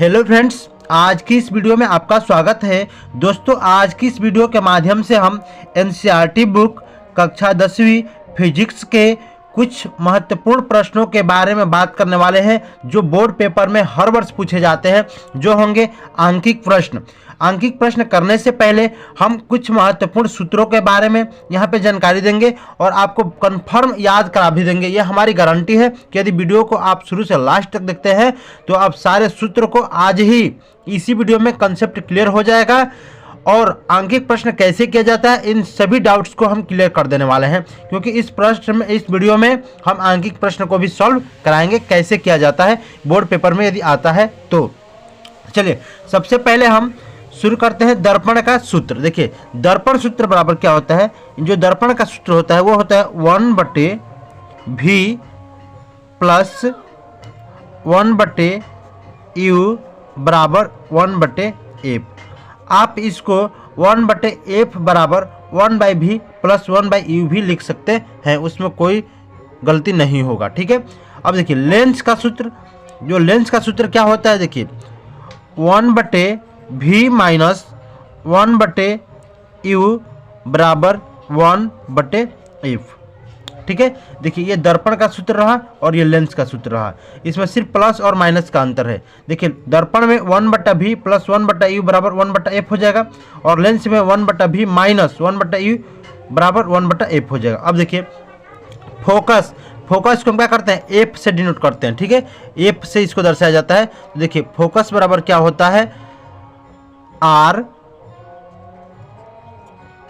Hello friends, आज की इस वीडियो में आपका स्वागत है। दोस्तों, आज की इस वीडियो के माध्यम से हम एनसीईआरटी बुक कक्षा 10वीं फिजिक्स के कुछ महत्वपूर्ण प्रश्नों के बारे में बात करने वाले हैं जो बोर्ड पेपर में हर वर्ष पूछे जाते हैं, जो होंगे आंकिक प्रश्न। आंकिक प्रश्न करने से पहले हम कुछ महत्वपूर्ण सूत्रों के बारे में यहाँ पे जानकारी देंगे और आपको कंफर्म याद करा भी देंगे। ये हमारी गारंटी है कि यदि वीडियो को आप शुरू से लास्ट तक देखते हैं तो आप सारे सूत्र को आज ही इसी वीडियो में कंसेप्ट क्लियर हो जाएगा और आंकिक प्रश्न कैसे किया जाता है इन सभी डाउट्स को हम क्लियर कर देने वाले हैं, क्योंकि इस वीडियो में हम आंकिक प्रश्न को भी सॉल्व कराएंगे कैसे किया जाता है बोर्ड पेपर में यदि आता है तो। चलिए, सबसे पहले हम शुरू करते हैं दर्पण का सूत्र। देखिए, दर्पण सूत्र बराबर क्या होता है। जो दर्पण का सूत्र होता है वो होता है 1/v प्लस 1/u बराबर 1/f। आप इसको 1/f बराबर 1/v प्लस 1/u भी लिख सकते हैं, उसमें कोई गलती नहीं होगा। ठीक है, अब देखिए लेंस का सूत्र। जो लेंस का सूत्र क्या होता है, देखिए 1/v माइनस 1/u बराबर 1/f। ठीक है, देखिए ये दर्पण का सूत्र रहा और ये लेंस का सूत्र रहा। इसमें सिर्फ प्लस और माइनस का अंतर है। देखिए दर्पण में 1/v प्लस 1/u बराबर 1/f हो जाएगा और लेंस में 1/v माइनस 1/u बराबर 1/f हो जाएगा। अब देखिए फोकस को हम क्या करते हैं, एफ से डिनोट करते हैं। ठीक है, एफ से इसको दर्शाया जाता है। तो देखिए फोकस बराबर क्या होता है, आर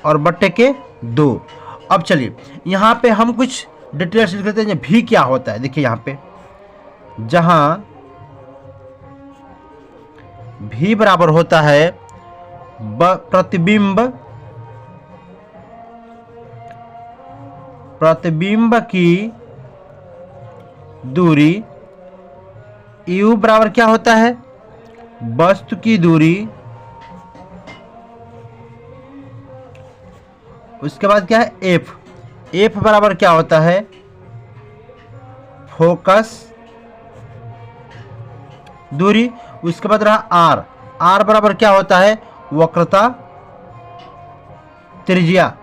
और बट्टे के 2। अब चलिए यहाँ पे हम कुछ डिटेल्स लिख लेते हैं। भी क्या होता है, देखिए यहाँ पे जहां भी बराबर होता है प्रतिबिंब की दूरी, u बराबर क्या होता है, वस्तु की दूरी, उसके बाद क्या है f बराबर क्या होता है, फोकस दूरी। उसके बाद रहा r बराबर क्या होता है, वक्रता त्रिज्या।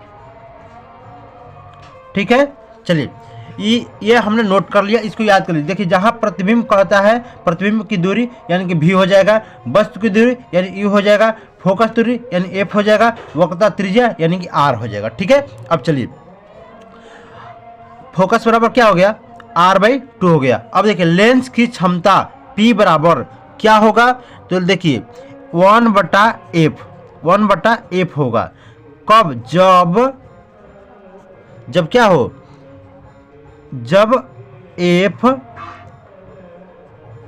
ठीक है, चलिए ये हमने नोट कर लिया, इसको याद कर लीजिए। देखिए जहां प्रतिबिंब कहता है, प्रतिबिंब की दूरी यानी कि v हो जाएगा, वस्तु की दूरी यानी u हो जाएगा, फोकस दूरी यानी f हो जाएगा, वक्रता त्रिज्या यानी कि r हो जाएगा। ठीक है, अब चलिए फोकस बराबर क्या हो गया, r/2 हो गया। अब देखिए लेंस की क्षमता p बराबर क्या होगा, तो देखिए 1/f होगा। कब, जब क्या हो, जब f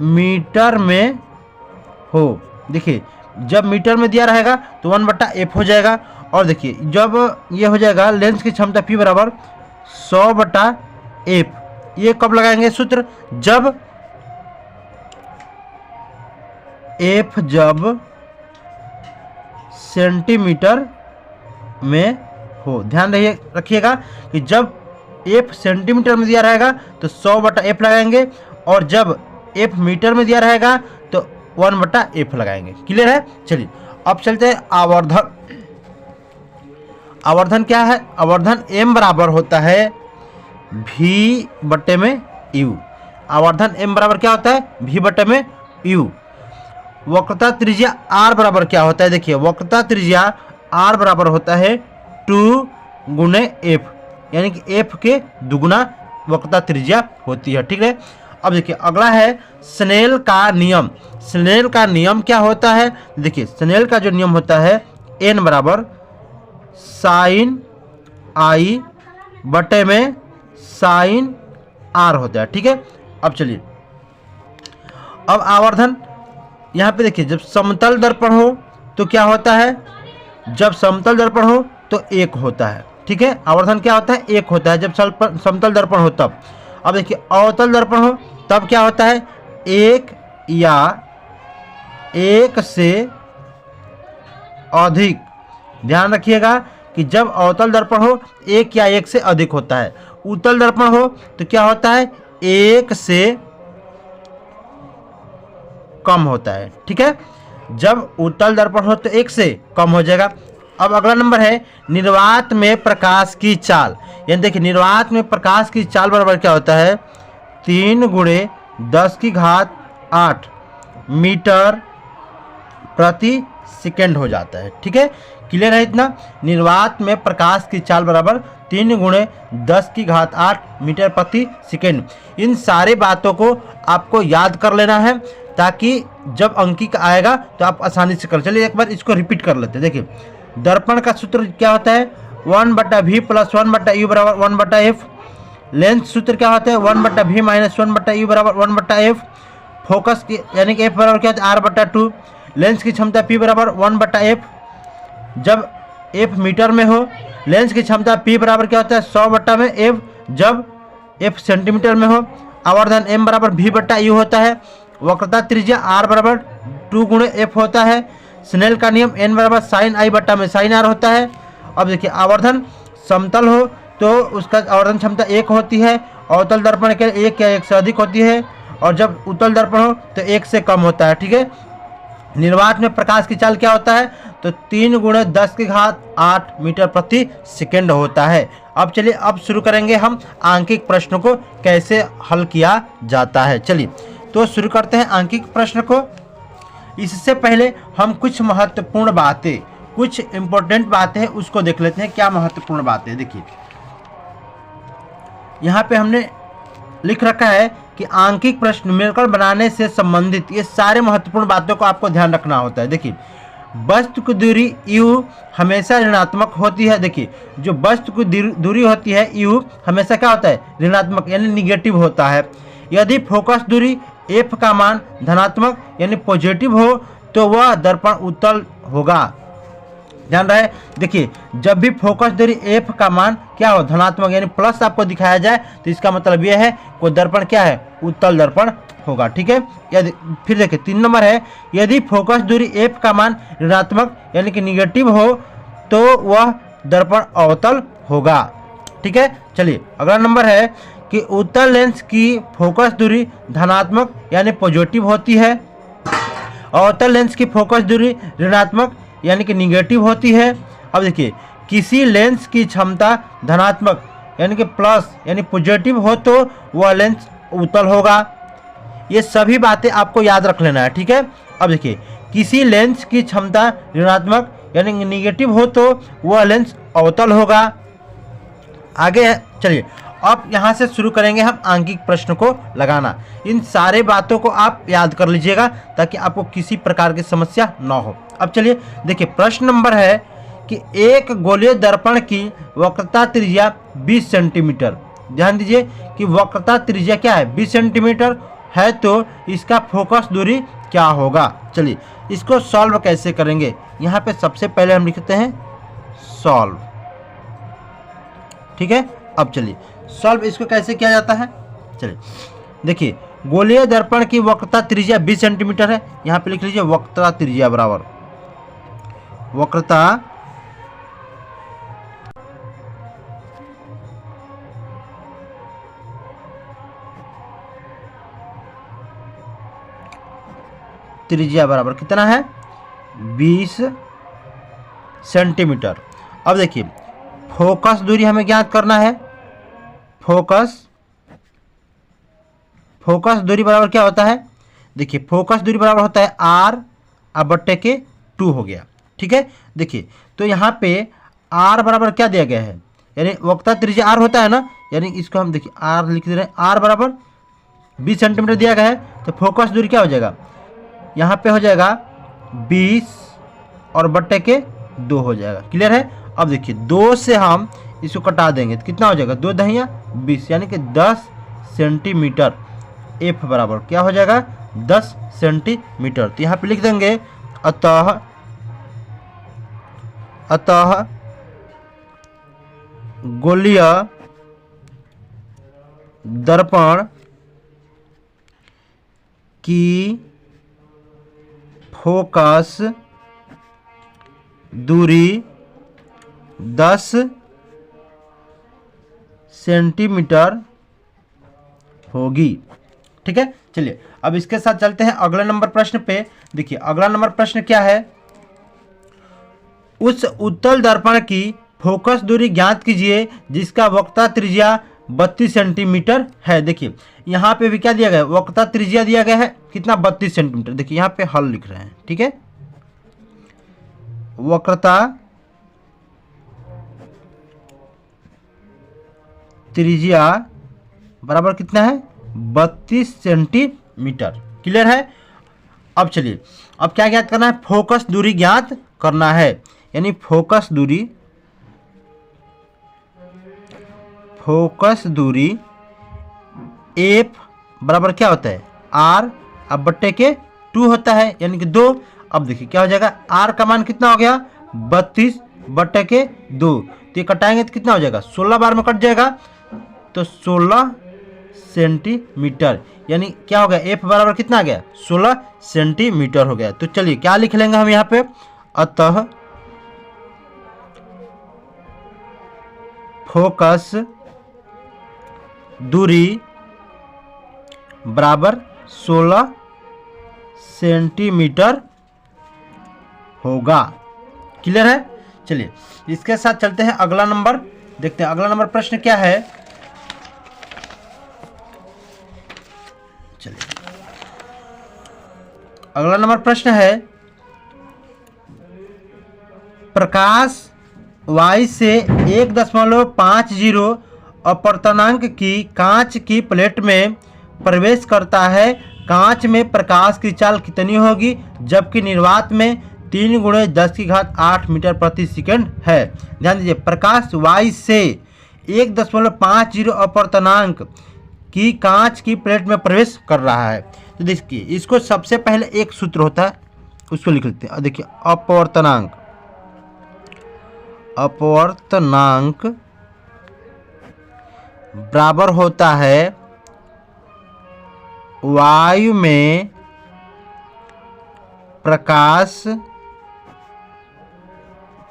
मीटर में हो। देखिए जब मीटर में दिया रहेगा तो 1/f हो जाएगा। और देखिए जब ये हो जाएगा लेंस की क्षमता p बराबर 100/f। ये कब लगाएंगे सूत्र, जब f जब सेंटीमीटर में हो। ध्यान रखिएगा कि जब f सेंटीमीटर में दिया रहेगा तो 100/f लगाएंगे और जब f मीटर में दिया रहेगा तो 1/f लगाएंगे। क्लियर है। चलिए अब चलते हैं आवर्धन। आवर्धन क्या है, आवर्धन m बराबर होता है v/u। आवर्धन m बराबर क्या होता है, v/u। वक्रता त्रिज्या r बराबर क्या होता है, देखिए वक्रता त्रिज्या r बराबर होता है 2 × f, यानी कि f के दुगुना वक्रता त्रिज्या होती है। ठीक है, अब देखिए अगला है स्नेल का नियम। स्नेल का नियम क्या होता है, देखिए स्नेल का जो नियम होता है n बराबर sin i बटे में sin r होता है। ठीक है, अब चलिए अब आवर्धन। यहाँ पे देखिए जब समतल दर्पण हो तो क्या होता है, जब समतल दर्पण हो तो 1 होता है। ठीक है, आवर्धन क्या होता है, 1 होता है जब समतल दर्पण हो तब। अब देखिए अवतल दर्पण हो तब क्या होता है, 1 या 1 से अधिक। ध्यान रखिएगा कि जब अवतल दर्पण हो 1 या 1 से अधिक होता है। उत्तल दर्पण हो तो क्या होता है, 1 से कम होता है। ठीक है, जब उत्तल दर्पण हो तो 1 से कम हो जाएगा। अब अगला नंबर है निर्वात में प्रकाश की चाल। यानी देखिए निर्वात में प्रकाश की चाल बराबर क्या होता है, 3 × 10⁸ मीटर प्रति सेकेंड हो जाता है। ठीक है, क्लियर है इतना। निर्वात में प्रकाश की चाल बराबर 3 × 10⁸ मीटर प्रति सेकेंड। इन सारे बातों को आपको याद कर लेना है ताकि जब अंकिक आएगा तो आप आसानी से कर। चलिए एक बार इसको रिपीट कर लेते हैं। देखिए दर्पण का सूत्र क्या होता है, 1/v + 1/u बराबर 1/f। लेंस सूत्र क्या होता है, 1/v - 1/u बराबर 1/f। फोकस की यानी कि f बराबर क्या होता है, r/2। लेंस की क्षमता p बराबर 1/f जब f मीटर में हो। लेंस की क्षमता p बराबर क्या होता है, 100/f जब f सेंटीमीटर में हो। आवर्धन m बराबर v/u होता है। वक्रता त्रिज्या r बराबर 2 × f होता है। स्नेल का नियम n बराबर sin i/में sin r होता है। अब देखिए आवर्धन समतल हो तो उसका आवर्धन क्षमता 1 होती है। अवतल दर्पण के 1 या 1 से अधिक होती है, और जब उत्तल दर्पण हो तो 1 से कम होता है। ठीक है, निर्वात में प्रकाश की चाल क्या होता है, तो 3 × 10⁸ मीटर प्रति सेकेंड होता है। अब चलिए अब शुरू करेंगे हम आंकिक प्रश्न को कैसे हल किया जाता है। चलिए तो शुरू करते हैं आंकिक प्रश्न को। इससे पहले हम कुछ महत्वपूर्ण बातें, कुछ इंपॉर्टेंट बातें हैं उसको देख लेते हैं। क्या महत्वपूर्ण बातें, देखिए यहाँ पे हमने लिख रखा है कि आंकिक प्रश्न न्यूमेरिकल बनाने से संबंधित ये सारे महत्वपूर्ण बातों को आपको ध्यान रखना होता है। देखिए वस्तु की दूरी u हमेशा ऋणात्मक होती है। देखिए जो वस्तु की दूरी होती है u हमेशा क्या होता है, ऋणात्मक यानी निगेटिव होता है। यदि फोकस दूरी f का मान धनात्मक यानी पॉजिटिव हो तो वह दर्पण उत्तल होगा। ध्यान रहे, देखिए जब भी फोकस दूरी f का मान क्या हो, धनात्मक यानी प्लस आपको दिखाया जाए तो इसका मतलब यह है कोई दर्पण क्या है, उत्तल दर्पण होगा। ठीक है, यदि फिर देखिए 3 नंबर है, यदि फोकस दूरी f का मान ऋणात्मक यानी कि निगेटिव हो तो वह दर्पण अवतल होगा। ठीक है, चलिए अगला नंबर है कि उत्तल लेंस की फोकस दूरी धनात्मक यानी पॉजिटिव होती है। अवतल लेंस की फोकस दूरी ऋणात्मक यानी कि निगेटिव होती है। अब देखिए किसी लेंस की क्षमता धनात्मक यानी कि प्लस यानी पॉजिटिव हो तो वह लेंस उत्तल होगा। ये सभी बातें आपको याद रख लेना है। ठीक है, अब देखिए किसी लेंस की क्षमता ऋणात्मक यानी निगेटिव हो तो वह लेंस अवतल होगा। आगे चलिए अब यहाँ से शुरू करेंगे हम आंकिक प्रश्न को लगाना। इन सारे बातों को आप याद कर लीजिएगा ताकि आपको किसी प्रकार की समस्या ना हो। अब चलिए देखिए प्रश्न नंबर है कि एक गोलीय दर्पण की वक्रता त्रिज्या 20 सेंटीमीटर। ध्यान दीजिए कि वक्रता त्रिज्या क्या है, 20 सेंटीमीटर है, तो इसका फोकस दूरी क्या होगा। चलिए इसको सॉल्व कैसे करेंगे, यहाँ पे सबसे पहले हम लिखते हैं सॉल्व। ठीक है, अब चलिए सॉल्व इसको कैसे किया जाता है। चलिए देखिए गोलीय दर्पण की वक्रता त्रिज्या 20 सेंटीमीटर है। यहाँ पे लिख लीजिए वक्रता त्रिज्या बराबर वक्रता त्रिज्या बराबर कितना है, 20 सेंटीमीटर। अब देखिए फोकस दूरी हमें ज्ञात करना है। फोकस दूरी बराबर क्या होता है, देखिए फोकस दूरी बराबर होता है r/2 हो गया। ठीक है, देखिए तो यहाँ पे r बराबर क्या दिया गया है, यानी वक्रता त्रिज्या r होता है ना, यानी इसको हम देखिए r लिख दे रहे हैं, r बराबर 20 सेंटीमीटर दिया गया है, तो फोकस दूरी क्या हो जाएगा, यहाँ पे हो जाएगा 20 और /2 हो जाएगा। क्लियर है। अब देखिए 2 से हम इसको कटा देंगे तो कितना हो जाएगा, 2 दहिया 20 यानी कि 10 सेंटीमीटर। f बराबर क्या हो जाएगा, 10 सेंटीमीटर। तो यहाँ पे लिख देंगे अतः गोलीय दर्पण की फोकस दूरी 10 सेंटीमीटर होगी। ठीक है। चलिए अब इसके साथ चलते हैं अगले नंबर प्रश्न पे। देखिए अगला नंबर प्रश्न क्या है, उस उत्तल दर्पण की फोकस दूरी ज्ञात कीजिए जिसका वक्रता त्रिज्या 32 सेंटीमीटर है। देखिए यहाँ पे भी क्या दिया गया है, वक्रता त्रिज्या दिया गया है कितना, 32 सेंटीमीटर। देखिए यहाँ पे हल लिख रहे हैं, ठीक है। वक्रता त्रिज्या बराबर कितना है, 32 सेंटीमीटर। क्लियर है। अब चलिए अब क्या ज्ञात करना है, फोकस दूरी ज्ञात करना है, यानी फोकस दूरी एफ बराबर क्या होता है, आर अब बट्टे के 2 होता है, यानी कि 2। अब देखिए क्या हो जाएगा, आर का मान कितना हो गया, 32 बट्टे के 2, तो ये कटाएंगे तो कितना हो जाएगा, 16 बार में कट जाएगा, तो 16 सेंटीमीटर, यानी क्या हो गया, एफ बराबर कितना आ गया, 16 सेंटीमीटर हो गया। तो चलिए क्या लिख लेंगे हम यहाँ पे, अतः फोकस दूरी बराबर 16 सेंटीमीटर होगा। क्लियर है। चलिए इसके साथ चलते हैं अगला नंबर, देखते हैं अगला नंबर प्रश्न क्या है। चलिए अगला नंबर प्रश्न है, प्रकाश y से 1.50 अपवर्तनांक की कांच की प्लेट में प्रवेश करता है, कांच में प्रकाश की चाल कितनी होगी, जबकि निर्वात में 3 × 10⁸ मीटर प्रति सेकंड है। ध्यान दीजिए, प्रकाश y से 1.50 अपवर्तनांक की कांच की प्लेट में प्रवेश कर रहा है। तो देखिए इसको सबसे पहले एक सूत्र होता है उसको लिख लेते हैं। देखिए अपवर्तनांक बराबर होता है वायु में प्रकाश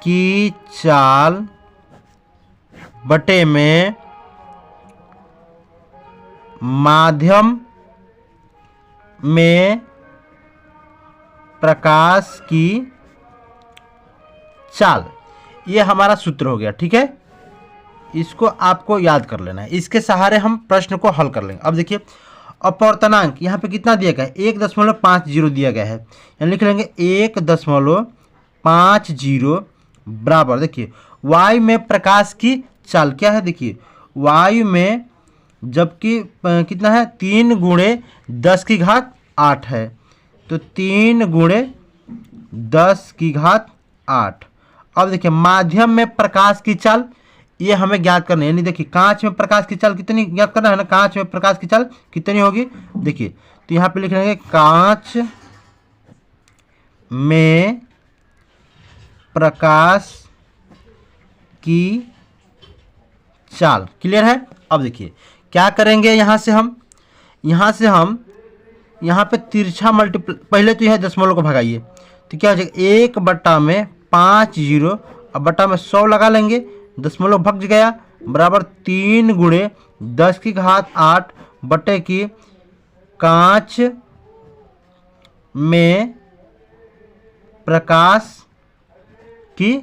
की चाल बटे में माध्यम में प्रकाश की चाल, ये हमारा सूत्र हो गया। ठीक है, इसको आपको याद कर लेना है, इसके सहारे हम प्रश्न को हल कर लेंगे। अब देखिए अपवर्तनांक यहाँ पे कितना दिया गया है, 1.50 दिया गया है, यानी लिख लेंगे 1.50 बराबर, देखिए वायु में प्रकाश की चाल क्या है, देखिए वायु में जबकि कितना है 3 × 10⁸ है, तो 3 × 10⁸। अब देखिए माध्यम में प्रकाश की चाल ये हमें ज्ञात करना है, यानी देखिए कांच में प्रकाश की चाल कितनी ज्ञात करना है ना, कांच में प्रकाश की चाल कितनी होगी। देखिए तो यहाँ पे लिख लेंगे कांच में प्रकाश की चाल। क्लियर है। अब देखिए क्या करेंगे, यहाँ से हम यहाँ पे तिरछा मल्टीप्लाई, पहले तो यह दशमलव को भगाइए, तो क्या हो जाएगा 1/50, अब बटा में 100 लगा लेंगे, दशमलव भग गया, बराबर 3 × 10⁸ बटे की कांच में प्रकाश की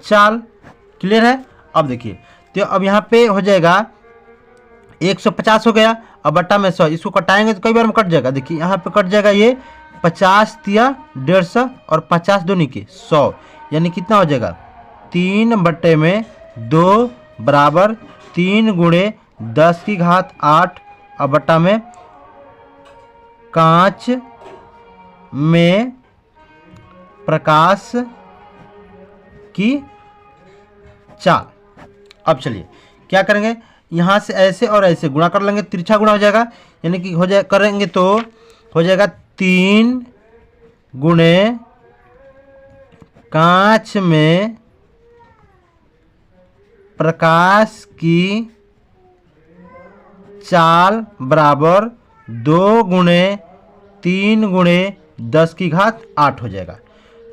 चाल। क्लियर है। अब देखिए तो अब यहाँ पे हो जाएगा 150 हो गया, अब बटा में 100, इसको कटाएंगे तो कई बार में कट जाएगा। देखिए यहाँ पे कट जाएगा, ये 50 × 150 और 50 दूनी के 100, यानी कितना हो जाएगा 3/2 बराबर 3 × 10⁸, और बटा में कांच में प्रकाश की चाल। अब चलिए क्या करेंगे, यहाँ से ऐसे और ऐसे गुणा कर लेंगे, तिरछा गुणा हो जाएगा, यानी कि हो जाए करेंगे तो हो जाएगा 3 × कांच में प्रकाश की चाल बराबर 2 × 3 × 10⁸ हो जाएगा।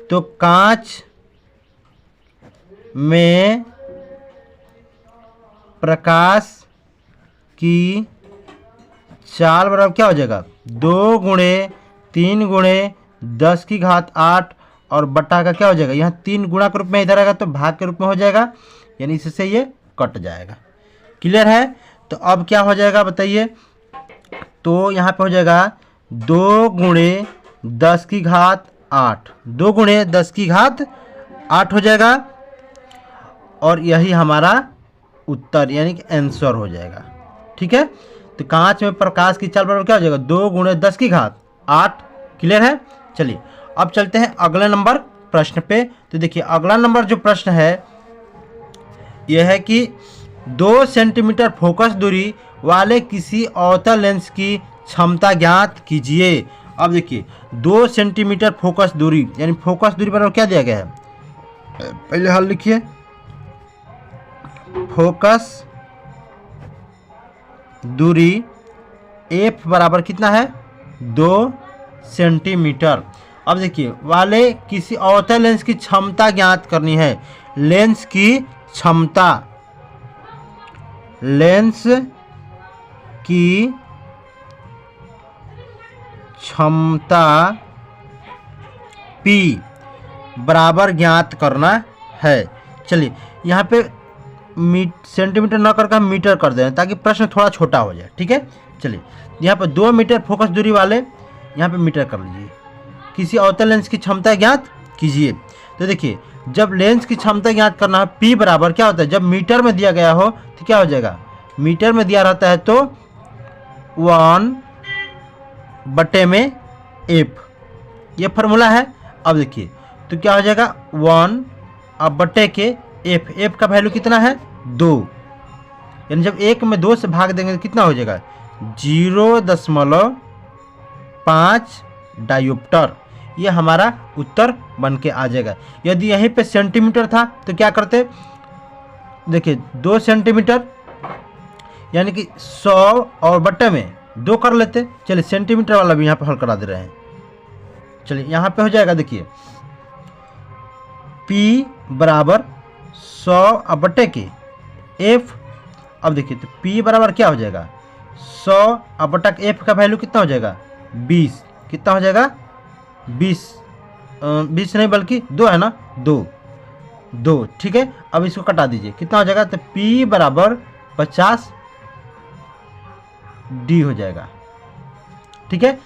तो कांच में प्रकाश की 4 बराबर क्या हो जाएगा 2 गुणे 3 गुणे 10 की घात 8 और बटा का क्या हो जाएगा, यहाँ 3 गुणा के रूप में इधर आएगा तो भाग के रूप में हो जाएगा, यानी इससे ये कट जाएगा। क्लियर है। तो अब क्या हो जाएगा बताइए, तो यहाँ पे हो जाएगा 2 गुणे 10 की घात 8, 2 गुणे 10 की घात 8 हो जाएगा और यही हमारा उत्तर यानी कि आंसर हो जाएगा। ठीक है। तो कांच में प्रकाश की चाल बराबर क्या हो जाएगा 2 गुणे 10 की घात 8। क्लियर है। चलिए अब चलते हैं अगले नंबर प्रश्न पे। तो देखिए अगला नंबर जो प्रश्न है यह है कि 2 सेंटीमीटर फोकस दूरी वाले किसी अवतल लेंस की क्षमता ज्ञात कीजिए। अब देखिए 2 सेंटीमीटर फोकस दूरी यानी फोकस दूरी बराबर क्या दिया गया है, पहले हल लिखिए। फोकस दूरी एफ बराबर कितना है 2 सेंटीमीटर। अब देखिए वाले किसी अवतल लेंस की क्षमता ज्ञात करनी है। लेंस की क्षमता, लेंस की क्षमता P बराबर ज्ञात करना है। चलिए यहाँ पे सेंटीमीटर न करके हम मीटर कर दें ताकि प्रश्न थोड़ा छोटा हो जाए। ठीक है। चलिए यहाँ पर 2 मीटर फोकस दूरी वाले यहाँ पे मीटर कर लीजिए। किसी अवतल लेंस की क्षमता ज्ञात कीजिए। तो देखिए जब लेंस की क्षमता ज्ञात करना है P बराबर क्या होता है, जब मीटर में दिया गया हो तो क्या हो जाएगा, मीटर में दिया रहता है तो 1/f ये फार्मूला है। अब देखिए तो क्या हो जाएगा 1 अब बटे के f का वैल्यू कितना है 2, यानी जब 1 में 2 से भाग देंगे तो कितना हो जाएगा 0.5 डायोप्टर। ये हमारा उत्तर बन के आ जाएगा। यदि यहीं पे सेंटीमीटर था तो क्या करते, देखिए 2 सेंटीमीटर यानी कि 100 और बट्टे में 2 कर लेते। चलिए सेंटीमीटर वाला भी यहाँ पे हल करा दे रहे हैं। चलिए यहाँ पे हो जाएगा देखिए P बराबर 100 अब बट्टे के F। अब देखिए तो P बराबर क्या हो जाएगा 100 अब बटा के F का वैल्यू कितना हो जाएगा 20। कितना हो जाएगा 20 नहीं बल्कि 2 है ना, 2। ठीक है। अब इसको कटा दीजिए कितना हो जाएगा, तो P बराबर 50 D हो जाएगा। ठीक है।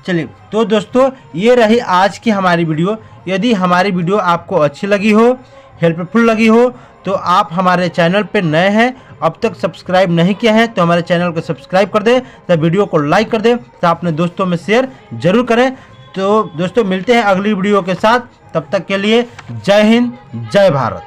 चलिए तो दोस्तों ये रही आज की हमारी वीडियो। यदि हमारी वीडियो आपको अच्छी लगी हो, हेल्पफुल लगी हो, तो आप हमारे चैनल पे नए हैं, अब तक सब्सक्राइब नहीं किया है तो हमारे चैनल को सब्सक्राइब कर दें, तो वीडियो को लाइक कर दें, तो अपने दोस्तों में शेयर जरूर करें। तो दोस्तों मिलते हैं अगली वीडियो के साथ, तब तक के लिए जय हिंद जय भारत।